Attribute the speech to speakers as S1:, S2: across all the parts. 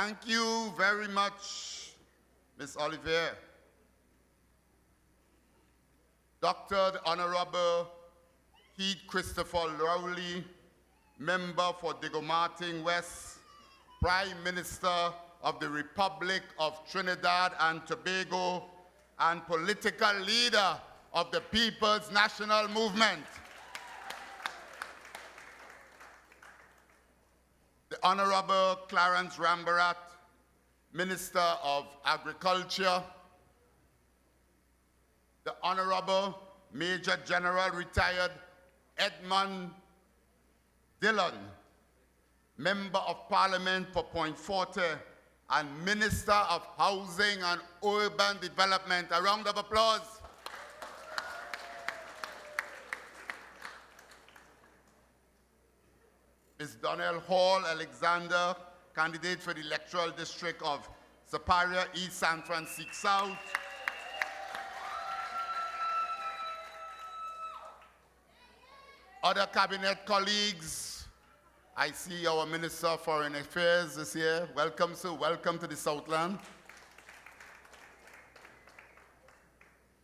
S1: Thank you very much, Ms. Olivier. Dr. the Honorable Heath Christopher Rowley, Member for Digomartin West, Prime Minister of the Republic of Trinidad and Tobago, and political leader of the People's National Movement. The Honorable Clarence Rambarat, Minister of Agriculture. The Honorable Major General Retired Edmund Dillon, Member of Parliament for Point Forte and Minister of Housing and Urban Development. A round of applause. Ms. Donnell Hall Alexander, candidate for the electoral district of Superior East San Francisco South. Other cabinet colleagues, I see our Minister of Foreign Affairs is here. Welcome, sir. Welcome to the Southland.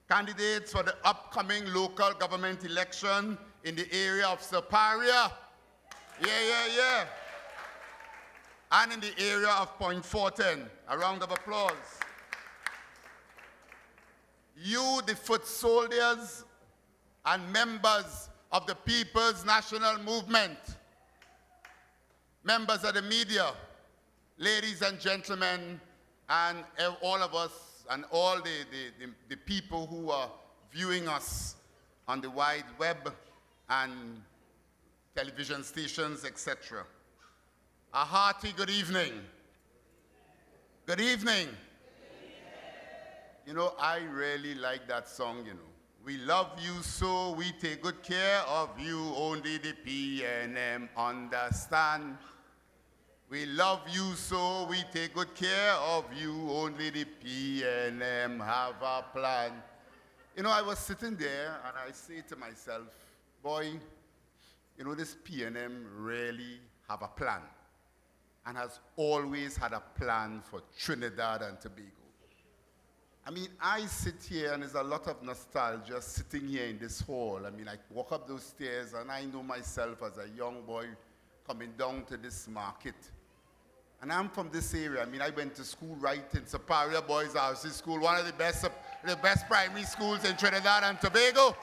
S1: Candidates for the upcoming local government election in the area of Superior. Yeah. And in the area of Point Fortin. A round of applause. You, the foot soldiers and members of the People's National Movement, members of the media, ladies and gentlemen, and all of us and all the people who are viewing us on the wide web and television stations, etc. A hearty good evening. Good evening. You know, I really like that song, you know. We love you so we take good care of you, only the PNM understand. We love you so we take good care of you, only the PNM have a plan. You know, I was sitting there and I say to myself, boy, you know, this PNM really have a plan and has always had a plan for Trinidad and Tobago. I mean, I sit here and there's a lot of nostalgia sitting here in this hall. I mean, I walk up those stairs and I know myself as a young boy coming down to this market. And I'm from this area. I mean, I went to school right in Superior Boys House School, one of the best primary schools in Trinidad and Tobago.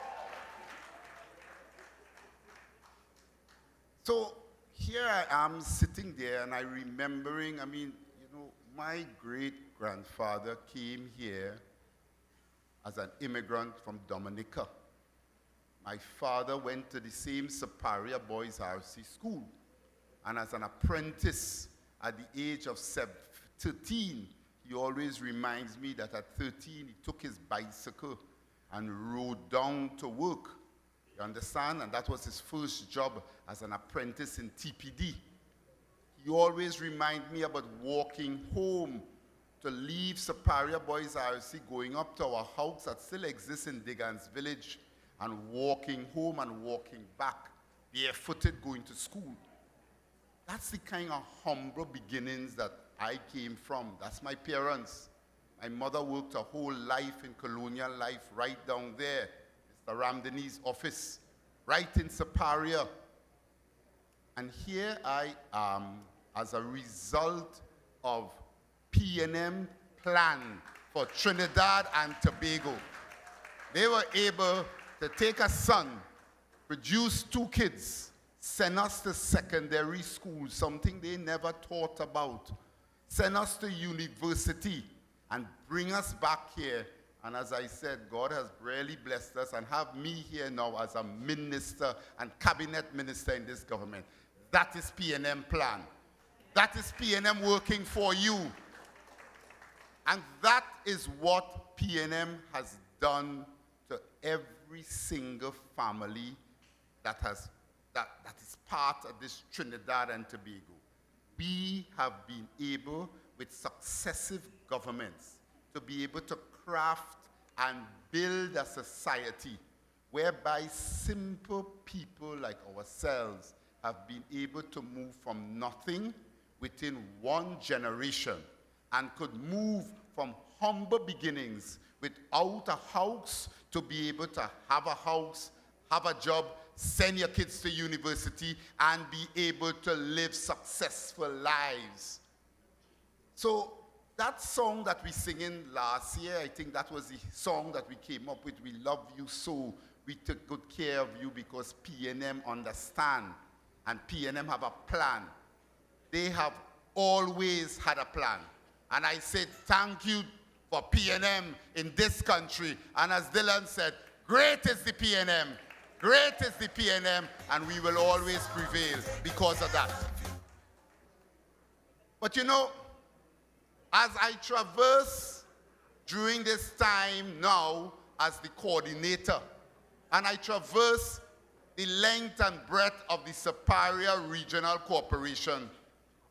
S1: So here I am sitting there and I'm remembering, I mean, you know, my great-grandfather came here as an immigrant from Dominica. My father went to the same Superior Boys RC school. And as an apprentice at the age of 13, he always reminds me that at 13 he took his bicycle and rode down to work. You understand? And that was his first job as an apprentice in TPD. He always reminds me about walking home to leave Superior Boys RC, going up to our house that still exists in Diggans Village, and walking home and walking back, barefooted going to school. That's the kind of humble beginnings that I came from. That's my parents. My mother worked her whole life in colonial life right down there. Mr. Ramdani's office, right in Superior. And here I am as a result of PNM plan for Trinidad and Tobago. They were able to take a son, produce 2 kids, send us to secondary school, something they never thought about, send us to university, and bring us back here. And as I said, God has really blessed us and have me here now as a minister and cabinet minister in this government. That is PNM plan. That is PNM working for you. And that is what PNM has done to every single family that is part of this Trinidad and Tobago. We have been able, with successive governments, to be able to craft and build a society whereby simple people like ourselves have been able to move from nothing within one generation and could move from humble beginnings without a house to be able to have a house, have a job, send your kids to university, and be able to live successful lives. So that song that we singing last year, I think that was the song that we came up with. We love you so. We took good care of you because P&M understand. And P&M have a plan. They have always had a plan. And I said, thank you for P&M in this country. And as Dylan said, great is the P&M. Great is the P&M. And we will always prevail because of that. But you know, as I traverse during this time now as the coordinator, and I traverse the length and breadth of the Superior Regional Corporation,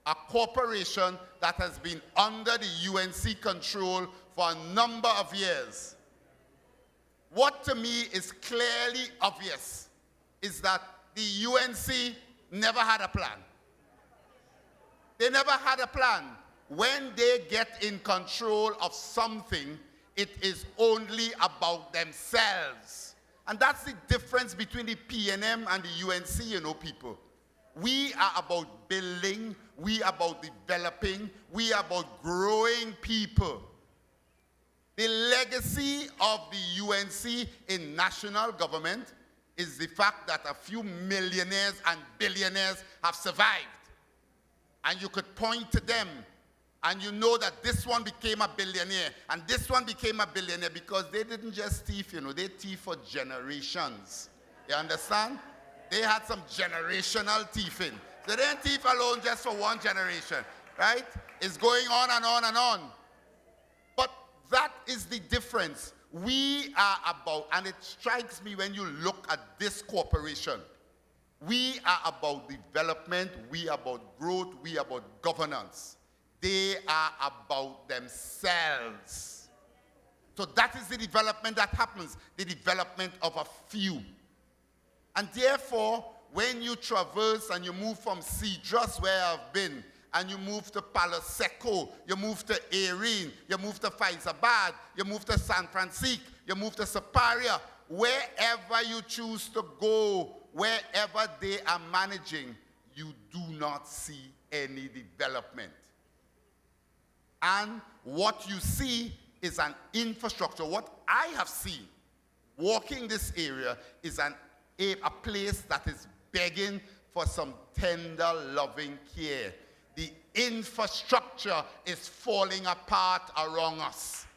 S1: a corporation that has been under the UNC control for a number of years. What to me is clearly obvious is that the UNC never had a plan. They never had a plan. When they get in control of something, it is only about themselves. And that's the difference between the P&M and the UNC, you know, people. We are about building, we are about developing, we are about growing people. The legacy of the UNC in national government is the fact that a few millionaires and billionaires have survived. And you could point to them, and you know that this one became a billionaire, and this one became a billionaire because they didn't just thief, you know, they thief for generations. You understand? They had some generational thieving. They didn't thief alone just for one generation, right? It's going on and on and on. But that is the difference. We are about, and it strikes me when you look at this corporation, we are about development, we are about growth, we are about governance. They are about themselves. So that is the development that happens, the development of a few. And therefore, when you traverse and you move from Cedros, where I've been, and you move to Palo Seco, you move to Erin, you move to Faizabad, you move to San Francisco, you move to Superior, wherever you choose to go, wherever they are managing, you do not see any development. And what you see is an infrastructure. What I have seen walking this area is a place that is begging for some tender, loving care. The infrastructure is falling apart around us.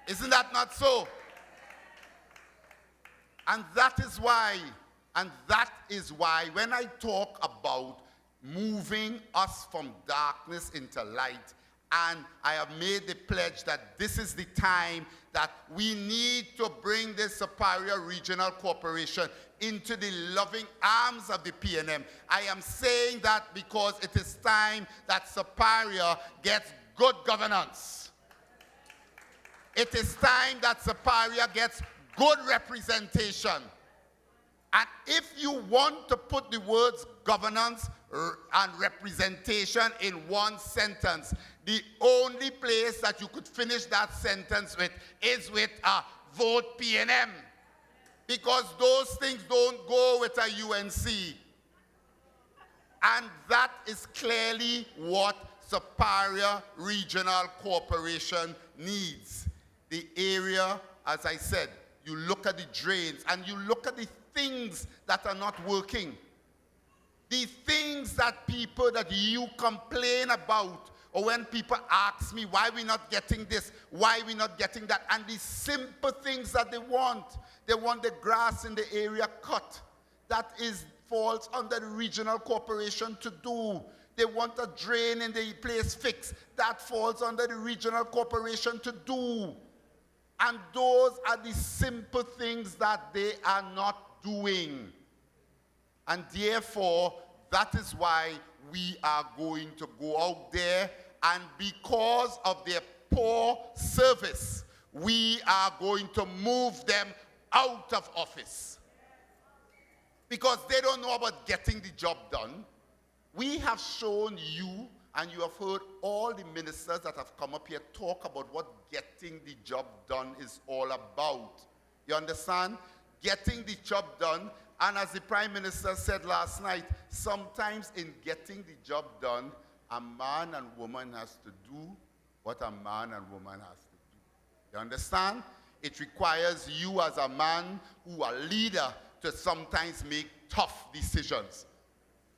S1: Isn't that not so? And that is why when I talk about moving us from darkness into light, and I have made the pledge that this is the time that we need to bring this Superior Regional Corporation into the loving arms of the P&M. I am saying that because it is time that Superior gets good governance. It is time that Superior gets good representation. And if you want to put the words governance and representation in one sentence, the only place that you could finish that sentence with is with a vote P&M. Because those things don't go with a UNC. And that is clearly what Superior Regional Corporation needs. The area, as I said, you look at the drains and you look at the things that are not working. The things that you complain about, or when people ask me why we're not getting this, why we're not getting that, and the simple things that they want. They want the grass in the area cut. That falls under the regional corporation to do. They want a drain in the place fixed. That falls under the regional corporation to do. And those are the simple things that they are not doing. And therefore, that is why we are going to go out there, and because of their poor service, we are going to move them out of office. Because they don't know about getting the job done. We have shown you, And you have heard all the ministers that have come up here talk about what getting the job done is all about. You understand? Getting the job done. And as the Prime Minister said last night, sometimes in getting the job done, a man and woman has to do what a man and woman has to do. You understand? It requires you as a man who are leader to sometimes make tough decisions.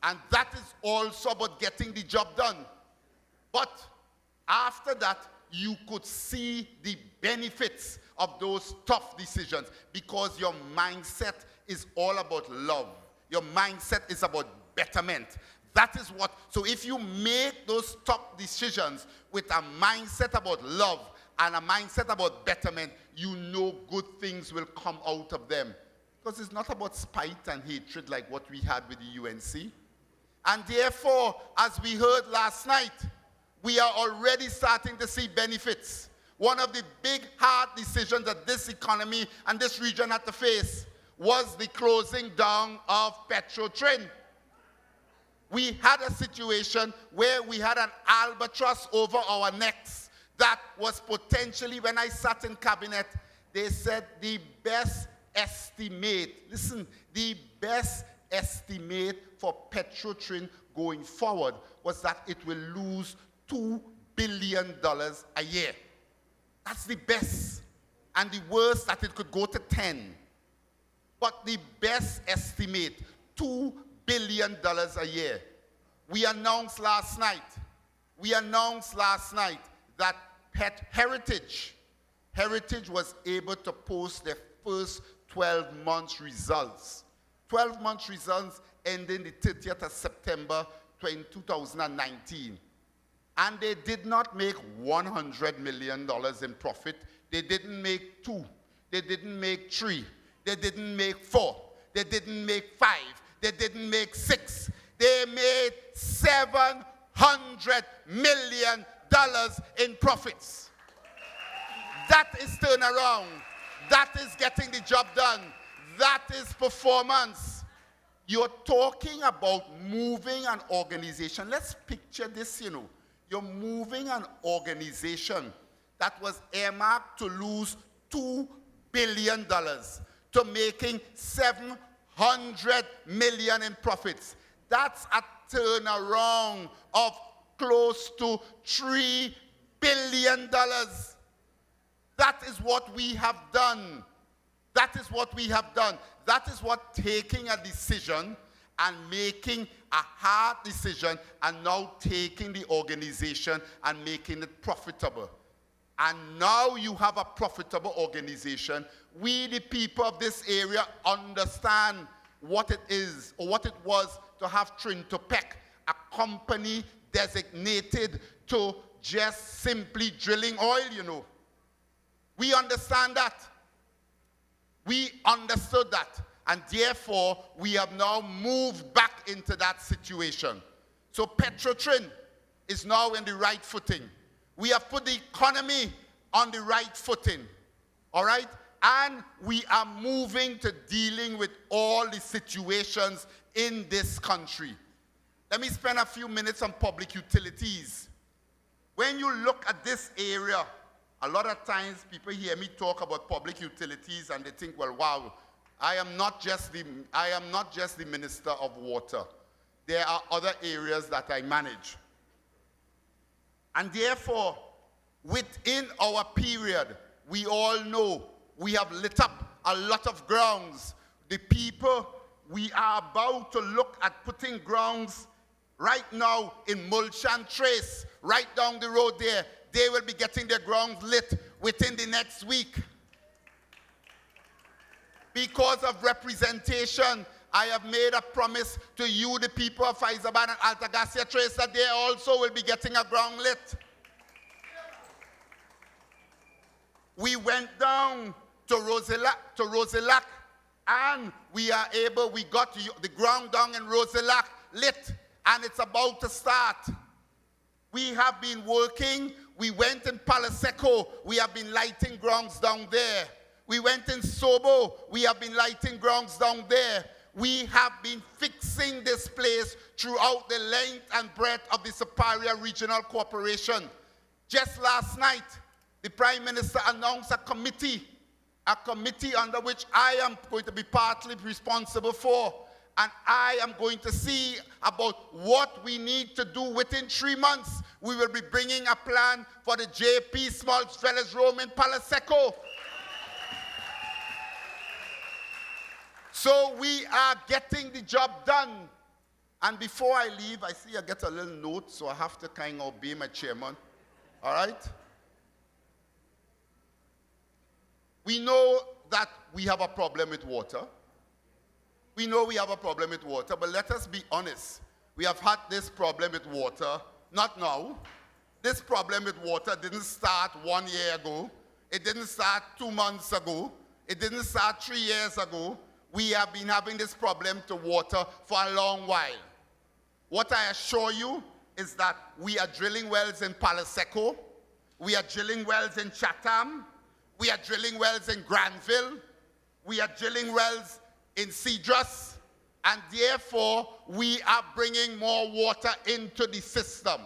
S1: And that is also about getting the job done. But after that, you could see the benefits of those tough decisions because your mindset is all about love. Your mindset is about betterment. That is what, so if you make those tough decisions with a mindset about love and a mindset about betterment, you know good things will come out of them. Because it's not about spite and hatred like what we had with the UNC. And therefore, as we heard last night, we are already starting to see benefits. One of the big, hard decisions that this economy and this region had to face was the closing down of Petrotrin. We had a situation where we had an albatross over our necks that was potentially, when I sat in cabinet, they said the best estimate, listen, the best estimate for Petrotrin going forward was that it will lose $2 billion a year. That's the best. And the worst, that it could go to 10. But the best estimate, $2 billion a year. We announced last night that Heritage was able to post their first 12 months results. 12 months results ending the 30th of September 2019. And they did not make $100 million in profit. They didn't make 2. They didn't make 3. They didn't make 4. They didn't make 5. They didn't make 6. They made $700 million in profits. That is turnaround. That is getting the job done. That is performance. You're talking about moving an organization. Let's picture this, you know. You're moving an organization that was earmarked to lose $2 billion to making $700 million in profits. That's a turnaround of close to $3 billion. That is what we have done. That is what we have done. That is what taking a decision and making a hard decision and now taking the organization and making it profitable. And now you have a profitable organization. We, the people of this area, understand what it is or what it was to have Trintopec, a company designated to just simply drilling oil, you know. We understand that. We understood that. And therefore, we have now moved back into that situation. So Petrotrin is now in the right footing. We have put the economy on the right footing. All right? And we are moving to dealing with all the situations in this country. Let me spend a few minutes on public utilities. When you look at this area, a lot of times people hear me talk about public utilities and they think, well, wow, I am not just the Minister of Water. There are other areas that I manage. And therefore, within our period, we all know we have lit up a lot of grounds. The people, we are about to look at putting grounds right now in Mulchan Trace, right down the road there. They will be getting their grounds lit within the next week. Because of representation, I have made a promise to you, the people of Faizabad and Altagracia Trace, that they also will be getting a ground lit. We went down to Rosilac, and we got the ground down in Rosilac lit, and it's about to start. We have been working. We went in Palo Seco. We have been lighting grounds down there. We went in Sobo. We have been lighting grounds down there. We have been fixing this place throughout the length and breadth of the Superior Regional Corporation. Just last night, the Prime Minister announced a committee under which I am going to be partly responsible for. And I am going to see about what we need to do within 3 months. We will be bringing a plan for the JP Small Velodrome in Palo Seco. So we are getting the job done. And before I leave, I see I get a little note, so I have to kind of obey my chairman. All right? We know that we have a problem with water. We know we have a problem with water, but let us be honest. We have had this problem with water, not now. This problem with water didn't start 1 year ago. It didn't start 2 months ago. It didn't start 3 years ago. We have been having this problem to water for a long while. What I assure you is that we are drilling wells in Palo Seco. We are drilling wells in Chatham. We are drilling wells in Granville. We are drilling wells in Cedrus, and therefore we are bringing more water into the system.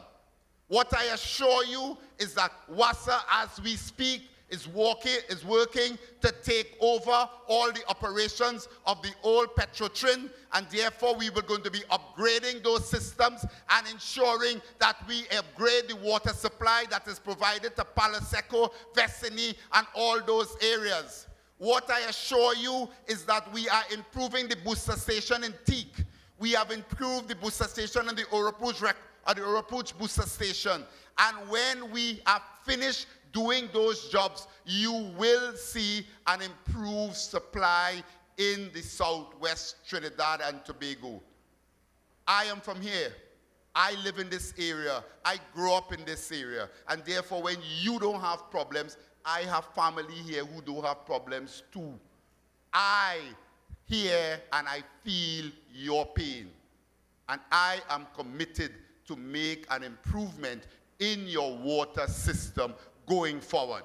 S1: What I assure you is that WASA, as we speak, is working to take over all the operations of the old Petrotrin, and therefore we were going to be upgrading those systems and ensuring that we upgrade the water supply that is provided to Palo Seco, Vecini, and all those areas. What I assure you is that we are improving the booster station in Teak. We have improved the booster station in the Oropouche booster station. And when we are finished doing those jobs, you will see an improved supply in the southwest Trinidad and Tobago. I am from here. I live in this area. I grew up in this area. And therefore, when you don't have problems, I have family here who do have problems too. I hear and I feel your pain. And I am committed to make an improvement in your water system going forward.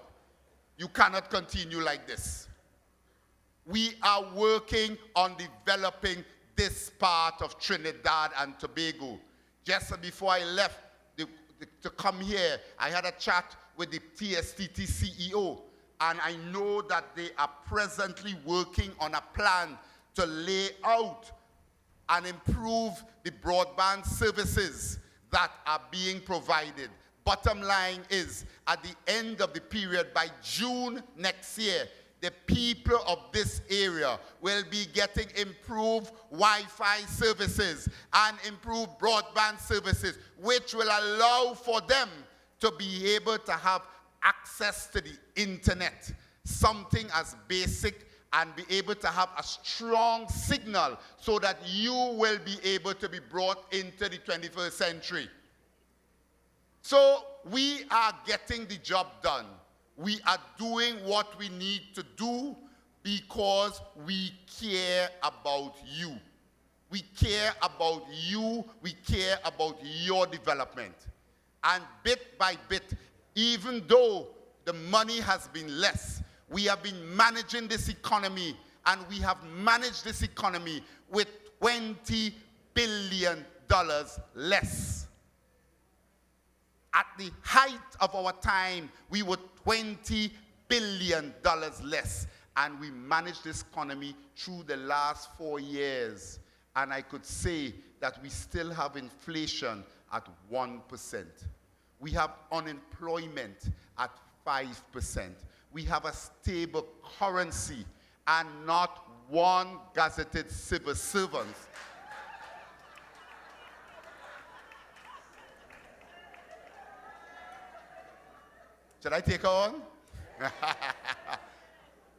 S1: You cannot continue like this. We are working on developing this part of Trinidad and Tobago. Just before I left to come here, I had a chat with the TSTT CEO, and I know that they are presently working on a plan to lay out and improve the broadband services that are being provided. Bottom line is, at the end of the period, by June next year, the people of this area will be getting improved Wi-Fi services and improved broadband services, which will allow for them to be able to have access to the internet, something as basic, and be able to have a strong signal so that you will be able to be brought into the 21st century. So we are getting the job done. We are doing what we need to do because we care about you. We care about you. We care about your development. And bit by bit, even though the money has been less, we have been managing this economy, and we have managed this economy with $20 billion less. At the height of our time, we were $20 billion less, and we managed this economy through the last 4 years. And I could say that we still have inflation at 1%. We have unemployment at 5%. We have a stable currency and not one gazetted civil servant. Should I take her on?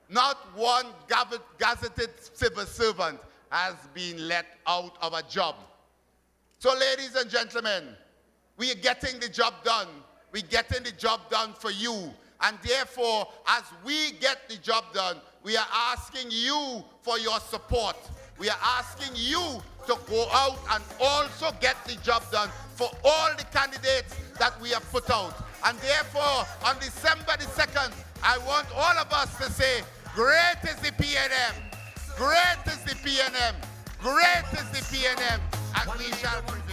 S1: Not one gazetted civil servant has been let out of a job. So, ladies and gentlemen, we are getting the job done. We're getting the job done for you. And therefore, as we get the job done, we are asking you for your support. We are asking you to go out and also get the job done for all the candidates that we have put out. And therefore, on December the 2nd, I want all of us to say, great is the PNM. Great is the PNM. Great is the PNM, and we shall prevail.